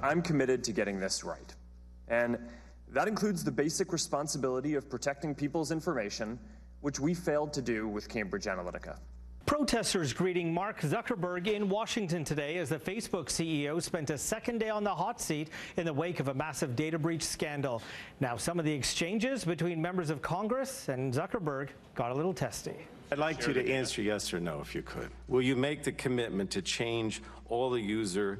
I'm committed to getting this right. And that includes the basic responsibility of protecting people's information, which we failed to do with Cambridge Analytica. Protesters greeting Mark Zuckerberg in Washington today as the Facebook CEO spent a second day on the hot seat in the wake of a massive data breach scandal. Now, some of the exchanges between members of Congress and Zuckerberg got a little testy. I'd like you to answer yes or no, if you could. Will you make the commitment to changing all the user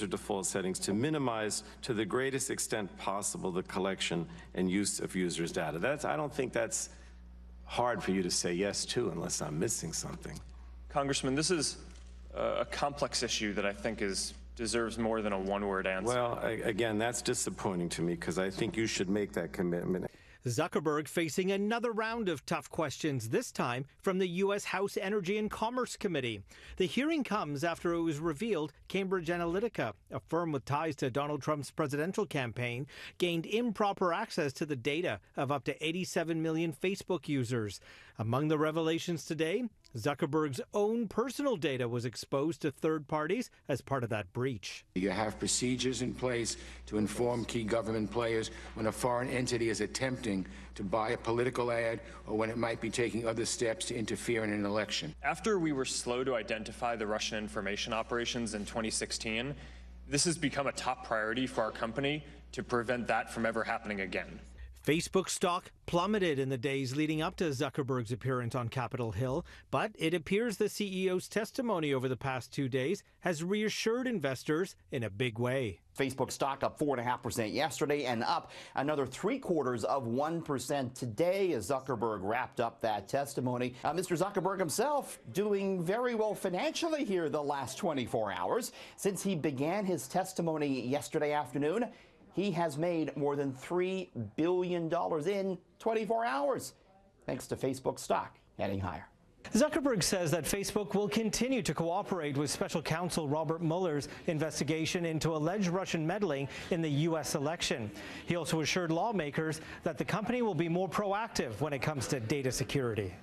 default settings to minimize to the greatest extent possible the collection and use of users' data? I don't think that's hard for you to say yes to unless I'm missing something. Congressman, this is a complex issue that I think deserves more than a one-word answer. Well, again, that's disappointing to me because I think you should make that commitment. Zuckerberg facing another round of tough questions, this time from the U.S. House Energy and Commerce Committee. The hearing comes after it was revealed Cambridge Analytica, a firm with ties to Donald Trump's presidential campaign, gained improper access to the data of up to 87 million Facebook users. Among the revelations today, Zuckerberg's own personal data was exposed to third parties as part of that breach. You have procedures in place to inform key government players when a foreign entity is attempting to buy a political ad or when it might be taking other steps to interfere in an election. After we were slow to identify the Russian information operations in 2016, this has become a top priority for our company to prevent that from ever happening again. Facebook stock plummeted in the days leading up to Zuckerberg's appearance on Capitol Hill, but it appears the CEO's testimony over the past 2 days has reassured investors in a big way. Facebook stock up 4.5% yesterday and up another 0.75% today as Zuckerberg wrapped up that testimony. Mr. Zuckerberg himself doing very well financially here the last 24 hours. Since he began his testimony yesterday afternoon, he has made more than $3 billion in 24 hours, thanks to Facebook stock heading higher. Zuckerberg says that Facebook will continue to cooperate with special counsel Robert Mueller's investigation into alleged Russian meddling in the U.S. election. He also assured lawmakers that the company will be more proactive when it comes to data security.